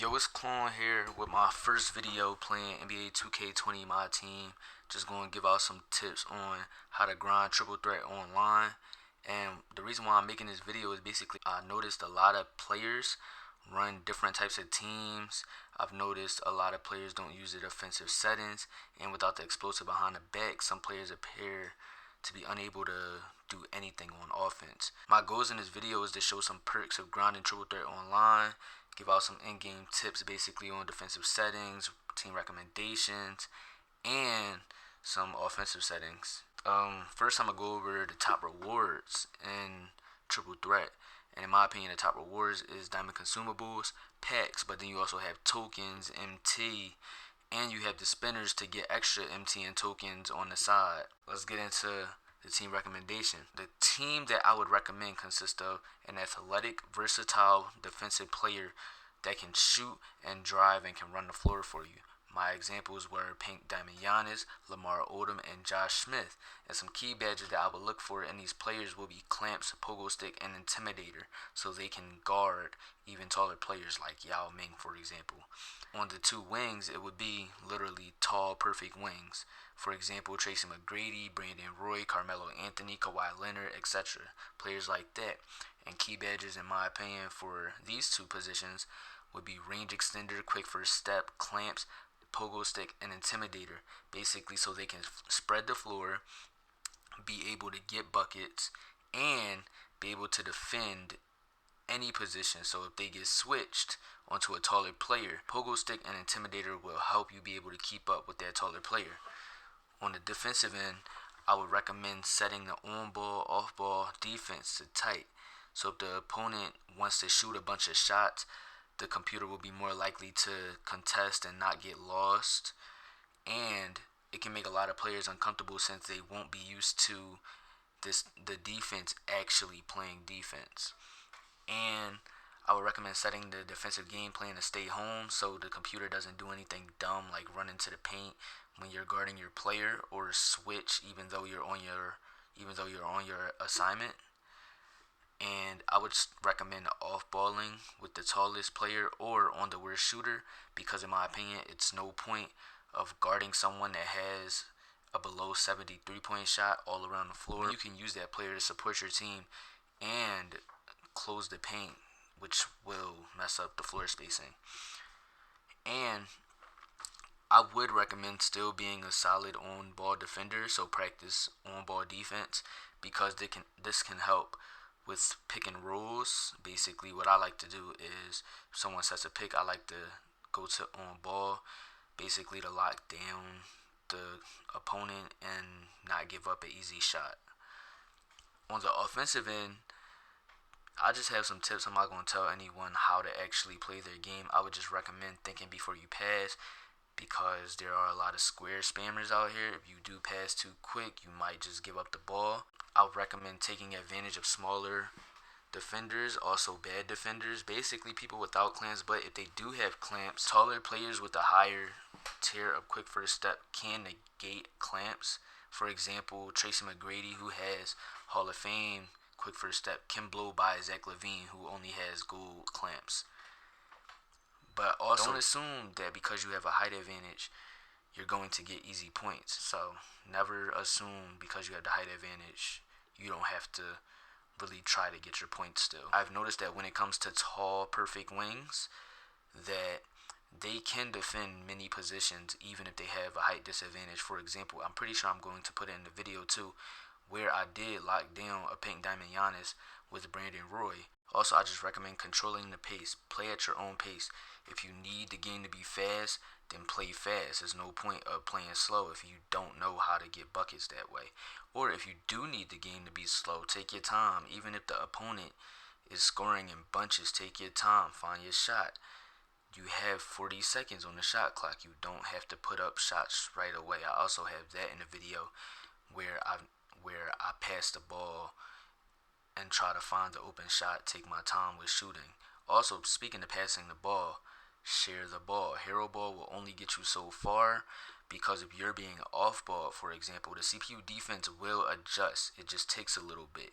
Yo, it's Clone here with my first video playing NBA 2K20 My Team. Just going to give out some tips on how to grind triple threat online. And the reason why I'm making this video is basically I noticed a lot of players run different types of teams. I've noticed a lot of players don't use the defensive settings, and without the explosive behind the back, some players appear to be unable to do anything on offense. My goals in this video is to show some perks of grinding triple threat online, give out some in-game tips basically on defensive settings, team recommendations, and some offensive settings. First I'm going to go over the top rewards in triple threat. And in my opinion, the top rewards is diamond consumables, packs, but then you also have tokens, MT, and you have the spinners to get extra MT and tokens on the side. Let's get into the team recommendation. The team that I would recommend consists of an athletic, versatile defensive player that can shoot and drive and can run the floor for you. My examples were Pink Diamond Giannis, Lamar Odom, and Josh Smith. And some key badges that I would look for in these players will be Clamps, Pogo Stick, and Intimidator, so they can guard even taller players like Yao Ming, for example. On the two wings, it would be literally tall, perfect wings. For example, Tracy McGrady, Brandon Roy, Carmelo Anthony, Kawhi Leonard, etc. Players like that. And key badges, in my opinion, for these two positions would be Range Extender, Quick First Step, Clamps, Pogo Stick, and Intimidator, basically so they can spread the floor, be able to get buckets, and be able to defend any position. So if they get switched onto a taller player, Pogo Stick and Intimidator will help you be able to keep up with that taller player. On the defensive end, I would recommend setting the on-ball, off-ball defense to tight. So if the opponent wants to shoot a bunch of shots, the computer will be more likely to contest and not get lost, and it can make a lot of players uncomfortable since they won't be used to the defense actually playing defense. And I would recommend setting the defensive game plan to stay home so the computer doesn't do anything dumb like run into the paint when you're guarding your player, or switch even though you're on your assignment. And I would recommend off-balling with the tallest player or on the worst shooter, because in my opinion, it's no point of guarding someone that has a below 70 3-point shot all around the floor. You can use that player to support your team and close the paint, which will mess up the floor spacing. And I would recommend still being a solid on-ball defender, so practice on-ball defense, because this can help with pick and rolls. Basically, what I like to do is if someone sets a pick, I like to go to on ball, basically to lock down the opponent and not give up an easy shot. On the offensive end, I just have some tips. I'm not going to tell anyone how to actually play their game. I would just recommend thinking before you pass, because there are a lot of square spammers out here. If you do pass too quick, you might just give up the ball. I would recommend taking advantage of smaller defenders, also bad defenders, basically people without clamps. But if they do have clamps, taller players with a higher tier of quick first step can negate clamps. For example, Tracy McGrady, who has Hall of Fame quick first step, can blow by Zach LaVine, who only has gold clamps. But also don't assume that because you have a height advantage, you're going to get easy points. So never assume because you have the height advantage, you don't have to really try to get your points still. I've noticed that when it comes to tall, perfect wings, that they can defend many positions even if they have a height disadvantage. For example, I'm pretty sure I'm going to put it in the video too, where I did lock down a Pink Diamond Giannis with Brandon Roy. Also, I just recommend controlling the pace. Play at your own pace. If you need the game to be fast, then play fast. There's no point of playing slow if you don't know how to get buckets that way. Or if you do need the game to be slow, take your time. Even if the opponent is scoring in bunches, take your time. Find your shot. You have 40 seconds on the shot clock. You don't have to put up shots right away. I also have that in the video where I pass the ball and try to find the open shot, take my time with shooting. Also, speaking of passing the ball, share the ball. Hero ball will only get you so far, because if you're being off ball, for example, the CPU defense will adjust. It just takes a little bit,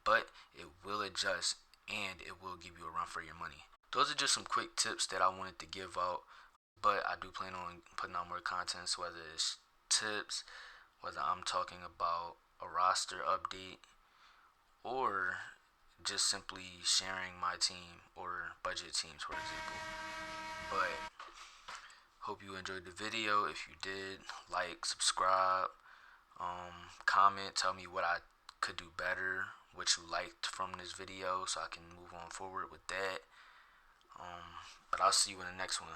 but it will adjust and it will give you a run for your money. those are just some quick tips that I wanted to give out. But I do plan on putting out more content, so whether it's tips, whether I'm talking about a roster update, or just simply sharing my team or budget teams, for example. But hope you enjoyed the video. If you did, like, subscribe, comment, tell me what I could do better, what you liked from this video, so I can move on forward with that. But I'll see you in the next one.